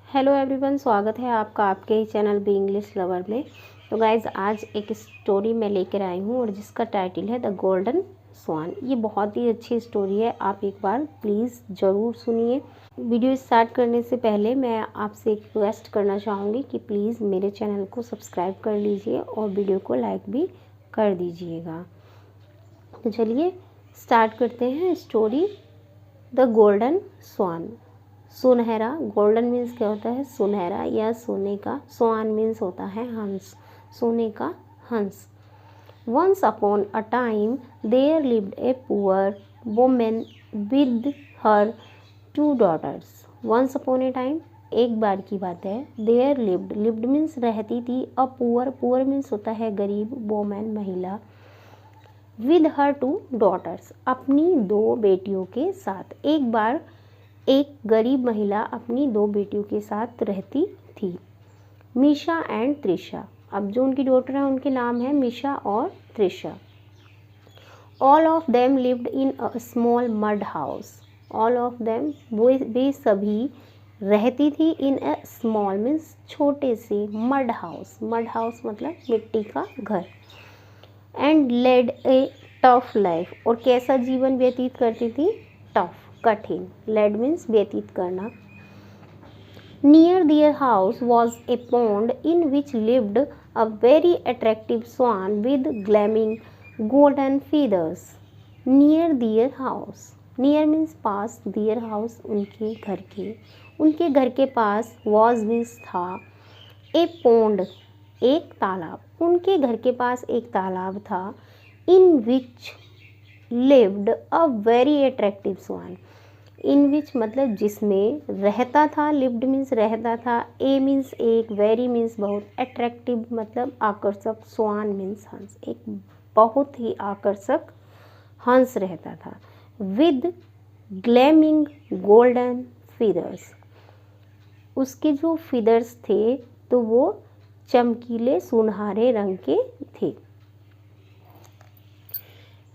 Hello everyone, स्वागत है आपका आपके ही चैनल बी इंग्लिश लवर में। तो गाइज आज एक स्टोरी मैं लेकर आई हूँ और जिसका टाइटल है द गोल्डन स्वान। ये बहुत ही अच्छी स्टोरी है, आप एक बार प्लीज़ ज़रूर सुनिए। वीडियो स्टार्ट करने से पहले मैं आपसे एक रिक्वेस्ट करना चाहूँगी कि प्लीज़ मेरे चैनल को सब्सक्राइब कर लीजिए और वीडियो को लाइक भी कर दीजिएगा। तो चलिए स्टार्ट करते हैं स्टोरी द गोल्डन स्वान। सुनहरा, गोल्डन मीन्स क्या होता है? सुनहरा या सोने का। स्वान मीन्स होता है हंस, सोने का हंस। Once upon a time there lived a poor women with her 2 daughters। Once upon a time, एक बार की बात है। देयर लिव्ड, लिव्ड मीन्स रहती थी। अ पुअर, पुअर मीन्स होता है गरीब, वुमेन महिला। विद हर 2 daughters, अपनी 2 बेटियों के साथ। एक बार एक गरीब महिला अपनी 2 बेटियों के साथ रहती थी, मीशा एंड त्रिशा। अब जो उनकी डॉटर है उनके नाम है मीशा और Trisha. All of them lived in a small mud house. All of them, वे सभी रहती थी इन अ स्मॉल मीन्स छोटे से, मड हाउस, मड हाउस मतलब मिट्टी का घर। And led a tough life, और कैसा जीवन व्यतीत करती थी? टफ, कठिन। लेड मीन्स व्यतीत करना। Near their house was a pond in which lived a very attractive swan with gleaming golden feathers. Near their house, near means पास, दियर हाउस उनके घर के, उनके घर के पास। वॉज मीन्स था, ए पॉन्ड एक तालाब, उनके घर के पास एक तालाब था। इन which lived a very attractive स्वान, इन विच मतलब जिसमें रहता था, लिव्ड मीन्स रहता था, ए मीन्स एक, वेरी मीन्स बहुत, अट्रैक्टिव मतलब आकर्षक, स्वान मीन्स हंस, एक बहुत ही आकर्षक हंस रहता था। विद ग्लैमिंग गोल्डन फीदर्स, उसके जो फीदर्स थे तो वो चमकीले सुनहरे रंग के थे।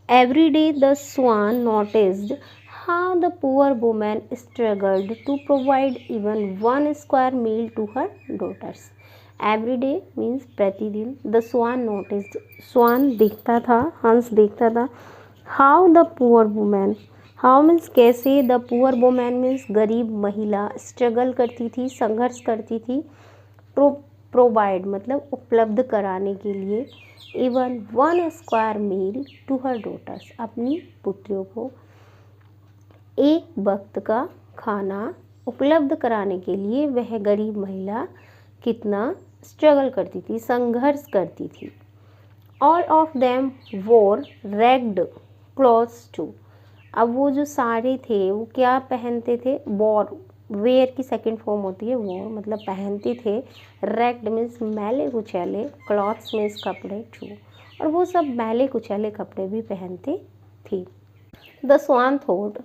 Every day the swan noticed how the poor woman struggled to provide even 1 square meal to her daughters. Every day means प्रतिदिन। The swan noticed, swan देखता था, हंस देखता था। How the poor woman, how means कैसे, the poor woman means गरीब महिला, struggle करती थी, संघर्ष करती थी। प्रोवाइड मतलब उपलब्ध कराने के लिए, even 1 square meal to her daughters, अपनी पुत्रियों को एक वक्त का खाना उपलब्ध कराने के लिए वह गरीब महिला कितना स्ट्रगल करती थी, संघर्ष करती थी। ऑल ऑफ देम वोर रैग्ड क्लॉथ्स टू, अब वो जो सारे थे वो क्या पहनते थे? वॉर, वेयर की सेकंड फॉर्म होती है वॉर, मतलब पहनते थे। रैग्ड मीन्स मैले कुचैले, क्लॉथ्स मीन्स कपड़े, टू, और वो सब मैले कुचैले कपड़े भी पहनते थे। द स्वान थॉट,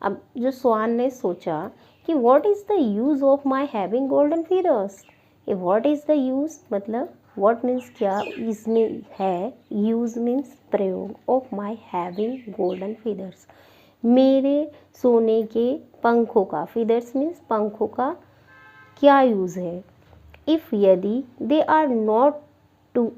अब जो स्वान ने सोचा कि what is the use of my having golden feathers. ये व्हाट इज़ द यूज़ मतलब व्हाट मीन्स क्या इसमें है, यूज़ मीन्स प्रयोग, of my having golden feathers, मेरे सोने के पंखों का, फीदर्स मीन्स पंखों का क्या यूज़ है। इफ़ यदि they are not to,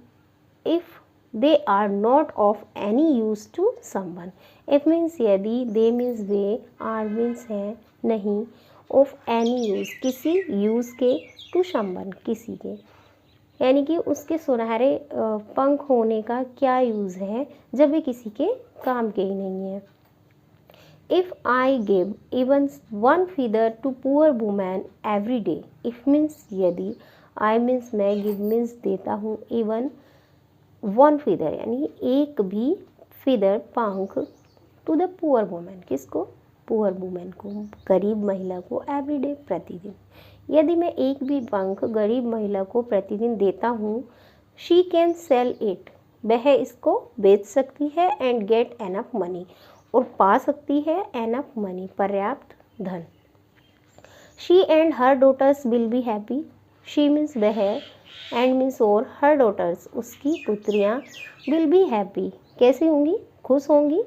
if they are not of any use to someone. If means यदि, दे मीन्स वे, आर मीन्स है नहीं, ऑफ एनी यूज़ किसी यूज़ के, टू समवन किसी के, यानी कि उसके सुनहरे पंख होने का क्या यूज़ है जब वे किसी के काम के ही नहीं है। If I give even 1 feather to poor woman every day, if means यदि, I means मैं, give means देता हूँ, even 1 feather यानी एक भी feather पंख, to the poor woman, किसको? poor woman को, गरीब महिला को, every day प्रतिदिन, यदि मैं एक भी पंख गरीब महिला को प्रतिदिन देता हूँ, she can sell it, वह इसको बेच सकती है, and get enough money, और पा सकती है एनफ मनी, पर्याप्त धन। She and her daughters will be happy, she means वह, एंड मीन्स और, हर डॉटर्स उसकी पुत्रियाँ, विल बी हैप्पी कैसी होंगी? खुश होंगी,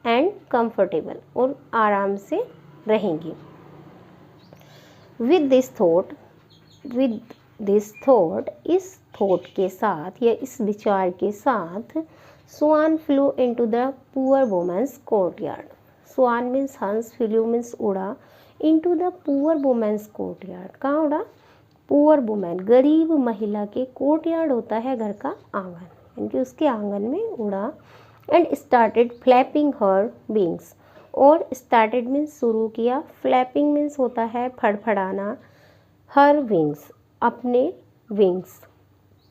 एंड कंफर्टेबल और आराम से रहेंगी। With this thought, with this thought, इस थॉट के साथ या इस विचार के साथ swan flew into the poor women's courtyard. Swan means हंस, फ्लू मीन्स उड़ा, into the poor women's courtyard, कहाँ उड़ा? पुअर वुमेन, गरीब महिला के कोर्टयार्ड होता है घर का आंगन, यानी कि उसके आंगन में उड़ा। And started flapping her wings, और स्टार्टेड मीन्स शुरू किया, फ्लैपिंग मीन्स होता है फड़फड़ाना, हर विंग्स अपने विंग्स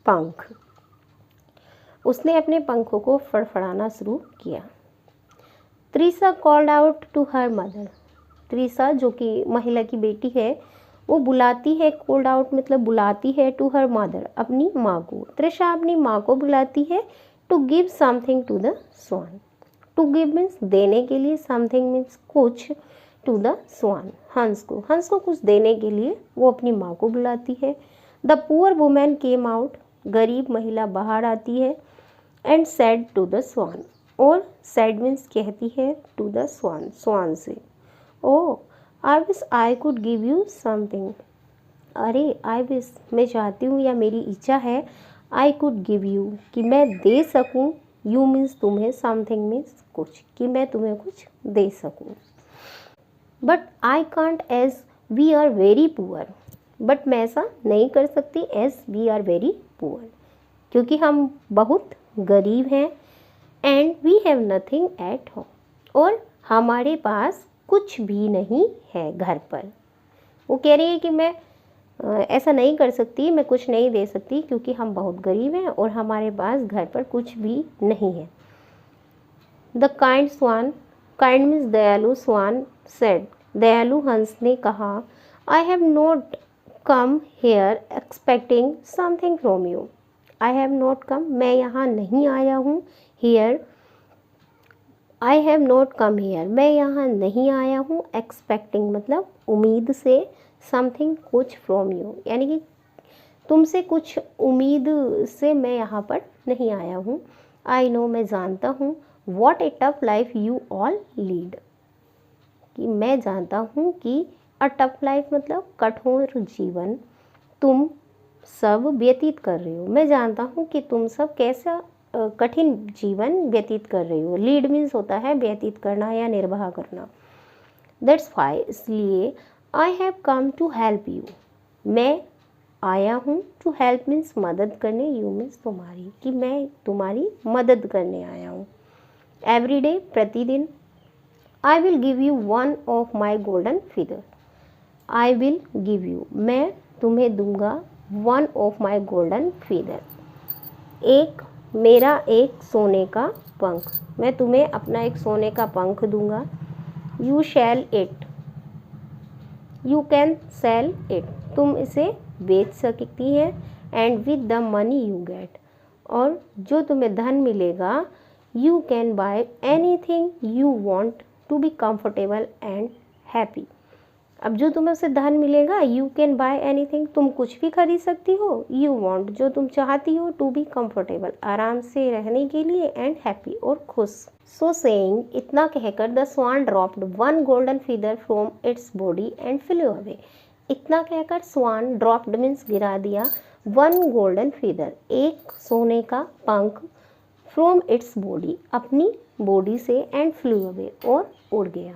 पंख, उसने अपने पंखों को फड़फड़ाना शुरू किया। Trisha called out to her mother, Trisha जो कि महिला की बेटी है वो बुलाती है, कॉल्ड आउट मतलब बुलाती है, टू हर मदर अपनी माँ को। त्रिशा अपनी माँ को बुलाती है to give something to the swan, to give means देने के लिए, समथिंग मीन्स कुछ, टू द स्वान हंस को कुछ देने के लिए वो अपनी माँ को बुलाती है। The poor women came out, गरीब महिला बाहर आती है। एंड सेड टू द स्वान, और सेड मीन्स कहती है, टू द स्वान स्वान से, oh I wish I could give you something, अरे आई विश मैं चाहती हूँ या मेरी इच्छा है, आई कुड गिव यू कि मैं दे सकूँ, यू मीन्स तुम्हें, समथिंग मीन्स कुछ, कि मैं तुम्हें कुछ दे सकूँ। But I can't as we are very poor, but मैं ऐसा नहीं कर सकती, as we are very poor क्योंकि हम बहुत गरीब हैं। And we have nothing at home, और हमारे पास कुछ भी नहीं है घर पर। वो कह रही है कि मैं ऐसा नहीं कर सकती, मैं कुछ नहीं दे सकती क्योंकि हम बहुत गरीब हैं और हमारे पास घर पर कुछ भी नहीं है। The kind swan, kind means दयालु, स्वान सेड, दयालु हंस ने कहा, I have not come here expecting something from you, I have not come मैं यहाँ नहीं आया हूँ, here I have not come here मैं यहाँ नहीं आया हूँ, एक्सपेक्टिंग मतलब उम्मीद से, समथिंग कुछ फ्रॉम यू यानी कि तुमसे कुछ उम्मीद से मैं यहाँ पर नहीं आया हूँ। आई नो मैं जानता हूँ, what A tough life you all lead, कि मैं जानता हूँ कि अ टफ लाइफ मतलब कठोर जीवन तुम सब व्यतीत कर रहे हो, मैं जानता हूँ कि तुम सब कैसा कठिन जीवन व्यतीत कर रहे हो। लीड मीन्स होता है व्यतीत करना या निर्वाह करना। दैट्स वाई इसलिए I have come to help you मैं आया हूँ, टू हेल्प मीन्स मदद करने, यू मीन्स तुम्हारी, कि मैं तुम्हारी मदद करने आया हूँ। एवरी डे प्रतिदिन, I will give you one of my golden figure, I will give you मैं तुम्हें दूंगा, one of my golden figure एक मेरा एक सोने का पंख, मैं तुम्हें अपना एक सोने का पंख दूंगा। You shall it, you can sell it तुम इसे बेच सकती हैं। And with the money you get और जो तुम्हें धन मिलेगा, you can buy anything you want to be comfortable and happy. अब जो तुम्हें उससे धन मिलेगा, यू कैन बाय एनीथिंग तुम कुछ भी खरीद सकती हो, यू वांट जो तुम चाहती हो, टू बी कंफर्टेबल आराम से रहने के लिए, एंड हैप्पी और खुश। सो सेइंग इतना कहकर the swan dropped one golden feather from its body and flew away. इतना कहकर स्वान ड्रॉप्ड मीन्स गिरा दिया, वन गोल्डन फीदर एक सोने का पंख, फ्रॉम इट्स बॉडी अपनी बॉडी से, एंड फ्लेw अवे और उड़ गया।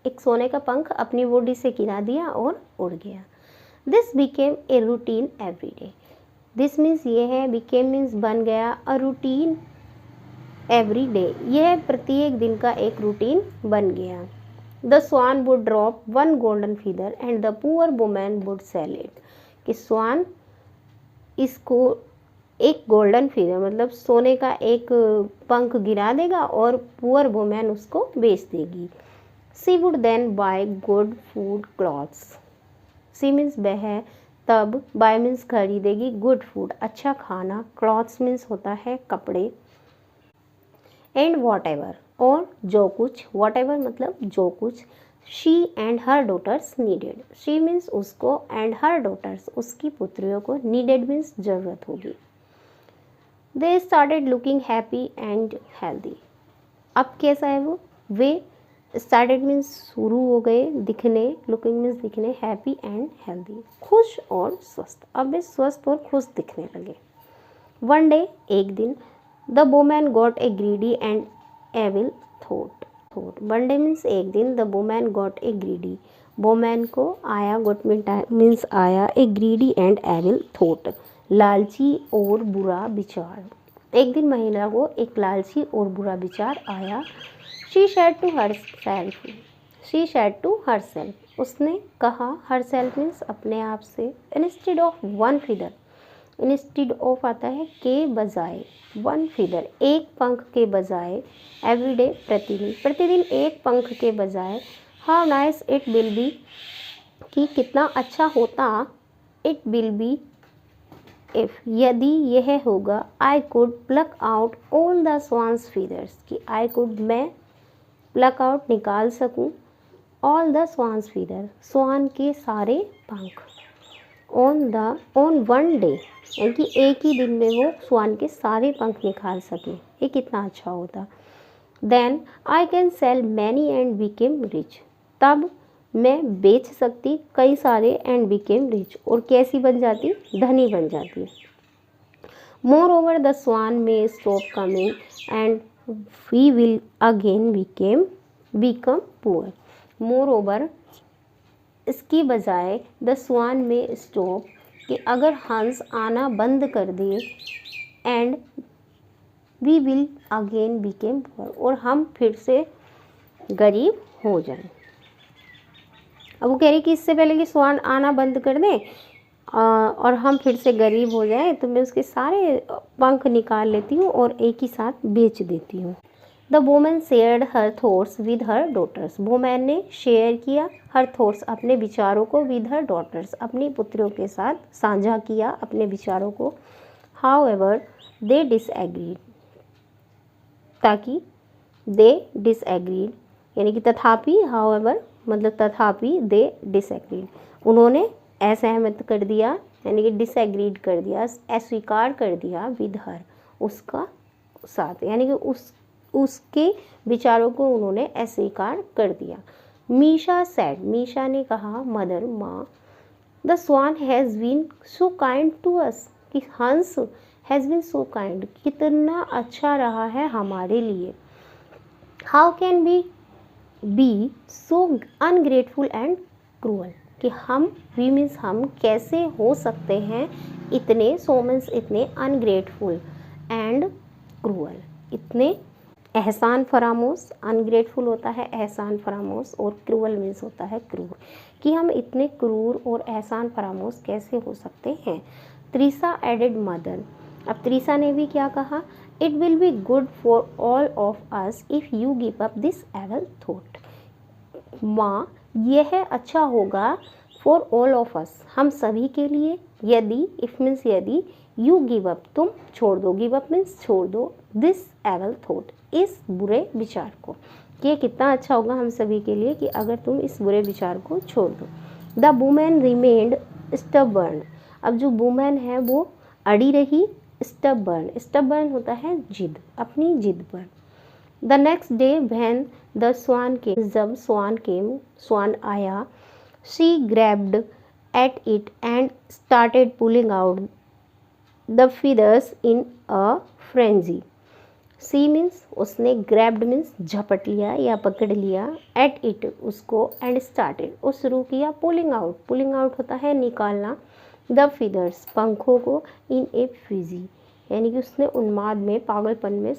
एक सोने का पंख अपनी बॉडी से गिरा दिया और उड़ गया। This became a routine every day, this means ये है, बिकेम मीन्स बन गया, अ रूटीन एवरी डे यह प्रत्येक दिन का एक रूटीन बन गया। The swan would drop one golden feather and the poor women would sell it, कि स्वान इसको एक गोल्डन फीदर मतलब सोने का एक पंख गिरा देगा और पुअर वुमेन उसको बेच देगी। She would then buy good food clothes, she means वह तब, बाय मीन्स खरीदेगी, गुड फूड अच्छा खाना, क्लॉथ्स मीन्स होता है कपड़े, एंड वॉट एवर और जो कुछ, वॉट एवर मतलब जो कुछ, she and her daughters needed, she means उसको, एंड हर डॉटर्स उसकी पुत्रियों को, नीडेड मीन्स जरूरत होगी। They started looking happy and healthy, अब कैसा है वो, वे स्टार्टेड मीन्स शुरू हो गए, दिखने, लुकिंग मीन्स दिखने, हैप्पी एंड हेल्दी, खुश और स्वस्थ, अब वे स्वस्थ और खुश दिखने लगे। वन डे, एक दिन, the woman got a greedy and evil thought. One day means एक दिन, the woman got a greedy, woman को आया, गॉट मीन्स आया, a greedy and evil thought, लालची और बुरा विचार। एक दिन महिला को एक लालची और बुरा विचार आया। शी सेड टू हरसेल्फ, उसने कहा, हरसेल्फ मीन्स अपने आप से, instead of one feather, instead of आता है के बजाय, वन फीदर एक पंख के बजाय, एवरीडे प्रतिदिन, प्रतिदिन एक पंख के बजाय, how nice it will B, कि कितना अच्छा होता, इट विल बी इफ, यदि यह होगा, I could pluck out all the swan's feathers, कि आई कुड मैं प्लक आउट निकाल सकूं, all the swan's feather swan के सारे पंख, ऑन वन डे, यानी कि एक ही दिन में वो स्वान के सारे पंख निकाल सके, ये कितना अच्छा होता। Then I can sell many and became rich, तब मैं बेच सकती कई सारे, एंड बिकेम रिच, और कैसी बन जाती, धनी बन जाती। More over the swan may stop coming and we will again become poor. Moreover, इसकी बजाय, द स्वान में स्टॉप, कि अगर हंस आना बंद कर दे, and we will again became poor, और हम फिर से गरीब हो जाएं। अब वो कह रही कि इससे पहले कि स्वान आना बंद कर दें और हम फिर से गरीब हो जाएं, तो मैं उसके सारे पंख निकाल लेती हूँ और एक ही साथ बेच देती हूँ। The woman shared her thoughts with her daughters, woman ने शेयर किया हर थॉट्स, अपने विचारों को, विद हर डॉटर्स, अपनी पुत्रियों के साथ साझा किया अपने विचारों को। हाउएवर दे डिसएग्रीड, ताकि दे डिसएग्रीड, यानी कि तथापि, हाउएवर मतलब तथापि, दे डिसएग्रीड, उन्होंने असहमत कर दिया, यानी कि डिसएग्रीड कर दिया, अस्वीकार कर दिया, विद हर उसका साथ, यानी कि उसके विचारों को उन्होंने अस्वीकार कर दिया। मीशा सेड, मीशा ने कहा, मदर माँ, the swan has been so kind to us, कि हंस हैज़ बीन सो काइंड, कितना अच्छा रहा है हमारे लिए। How can be so ungrateful and cruel, कि वी मीन्स हम कैसे हो सकते हैं इतने, सो मीन्स इतने, अनग्रेटफुल एंड क्रूअल, इतने एहसान फरामोश, अनग्रेटफुल होता है एहसान फरामोश, और क्रूअल मीन्स होता है क्रूर, कि हम इतने क्रूर और एहसान फरामोश कैसे हो सकते हैं। त्रिसा एडेड मदर, अब त्रिसा ने भी क्या कहा, it will be good for all of us if you give up this evil thought, माँ यह अच्छा होगा, फॉर ऑल ऑफ अस हम सभी के लिए, यदि, इफ मीन्स यदि, यू गिव अप तुम छोड़ दो, गिव अप मीन्स छोड़ दो, दिस एवल थॉट इस बुरे विचार को, कि ये कितना अच्छा होगा हम सभी के लिए कि अगर तुम इस बुरे विचार को छोड़ दो। द वुमेन रिमेन्ड स्टबर्न, अब जो वुमेन है वो अड़ी रही, स्टबर्न होता है जिद, अपनी जिद पर। The next day when the swan came, जब स्वान आया, she grabbed at it and started pulling out the feathers in a frenzy. She means उसने, ग्रैब्ड मीन्स झपट लिया या पकड़ लिया, एट इट उसको, एंड स्टार्टेड और शुरू किया, पुलिंग आउट होता है निकालना, द फीदर्स पंखों को, इन ए फ्रीजी, यानी कि उसने उन्माद में, पागलपन में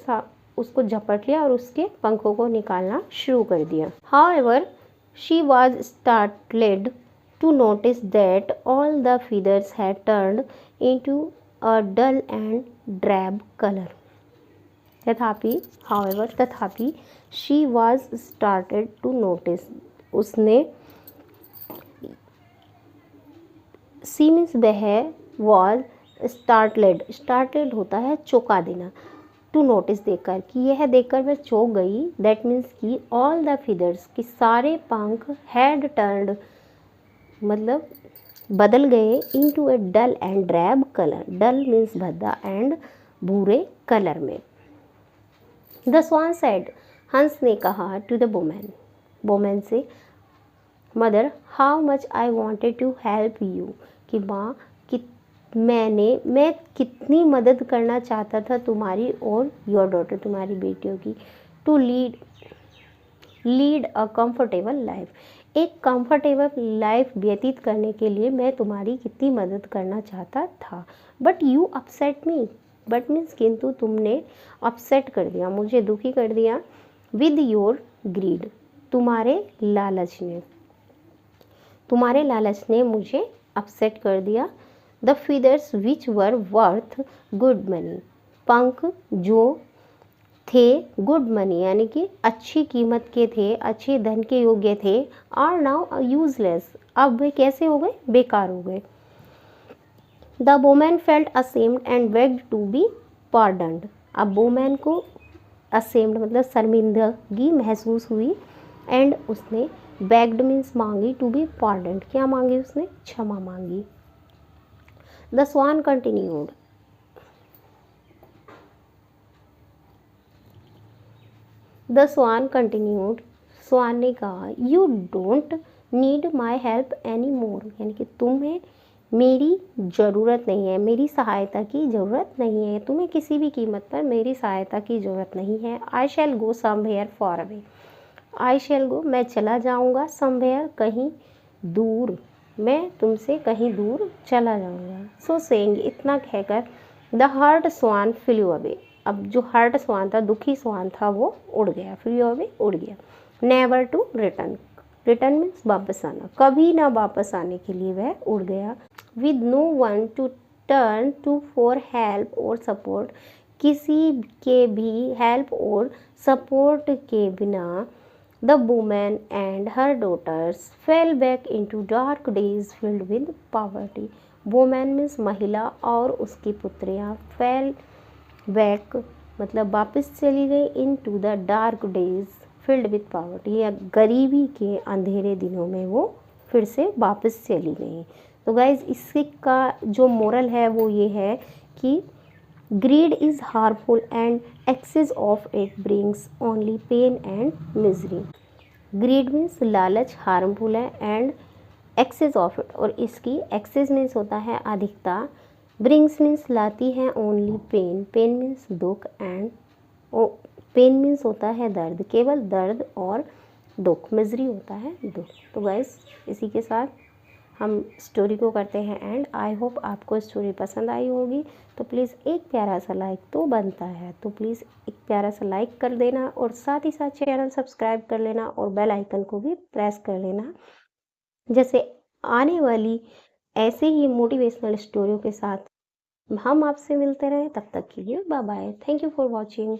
उसको झपट लिया और उसके पंखों को निकालना शुरू कर दिया। However she was startled to notice that all the feathers had turned into a dull and drab colour. तथापि she was started to notice, उसने, सी मीन्स वह, वॉज स्टार्टलेड होता है चौंका देना, टू नोटिस देखकर, कि यह देखकर वह चौंक गई, दैट मीन्स कि ऑल द फीदर्स कि सारे पंख, हैड टर्न्ड मतलब बदल गए, into a dull and drab colour, dull means भद्दा एंड भूरे कलर में। द स्वान सेड, हंस ने कहा, टू द वुमेन, वोमेन से mother how much I wanted to help you, कि माँ कि मैं कितनी मदद करना चाहता था तुम्हारी और योर डॉटर, तुम्हारी बेटियों की, to lead a comfortable life, एक कंफर्टेबल लाइफ व्यतीत करने के लिए मैं तुम्हारी कितनी मदद करना चाहता था। But you upset me, but means किंतु तुमने अपसेट कर दिया, मुझे दुखी कर दिया, विद योर ग्रीड, तुम्हारे लालच ने मुझे अपसेट कर दिया। The feathers which were worth good money, पंख जो थे गुड मनी यानी कि अच्छी कीमत के थे, अच्छे धन के योग्य थे, आर नाउ यूजलेस, अब वे कैसे हो गए, बेकार हो गए। The woman felt ashamed and begged to be pardoned, अब वोमैन को असेम्ड मतलब शर्मिंदगी महसूस हुई, एंड उसने बेग्ड मीन्स मांगी, टू बी पार्डन्ड क्या मांगी उसने, क्षमा मांगी। The swan continued, the swan continued, swan ने कहा, you don't need my help any more, यानी कि तुम्हें मेरी ज़रूरत नहीं है, मेरी सहायता की ज़रूरत नहीं है, तुम्हें किसी भी कीमत पर मेरी सहायता की ज़रूरत नहीं है। आई शैल गो समवेयर फॉर अवे, आई शैल गो मैं चला जाऊँगा, समवेयर कहीं दूर, मैं तुमसे कहीं दूर चला जाऊँगा। सो सेइंग इतना कहकर the hurt swan flew away, अब जो हर्ट स्वान था, दुखी स्वान था, वो उड़ गया, फ्लू अवे उड़ गया। Never to return, return means वापस आना, कभी ना वापस आने के लिए वह उड़ गया। With no one to turn to for help और सपोर्ट, किसी के भी हेल्प और सपोर्ट के बिना the woman and her daughters fell back into dark days filled with poverty, woman means महिला और उसकी पुत्रियां, fell back मतलब वापस चली गई, into the dark days filled with poverty या गरीबी के अंधेरे दिनों में वो फिर से वापस चली गई। तो गाइज इसका जो मोरल है वो ये है कि greed is harmful and excess of it brings only pain and misery, greed means लालच, harmful है, and excess of it और इसकी excess means होता है अधिकता, brings means लाती है, only pain, pain means दुख, and pain means होता है दर्द, केवल दर्द, और दुख misery होता है दुख। तो गाइस इसी के साथ हम स्टोरी को करते हैं एंड। आई होप आपको स्टोरी पसंद आई होगी, तो प्लीज़ एक प्यारा सा लाइक तो बनता है, तो प्लीज़ एक प्यारा सा लाइक कर देना और साथ ही साथ चैनल सब्सक्राइब कर लेना और बेल आइकन को भी प्रेस कर लेना, जैसे आने वाली ऐसे ही मोटिवेशनल स्टोरियों के साथ हम आपसे मिलते रहें। तब तक के लिए bye bye, thank you for watching.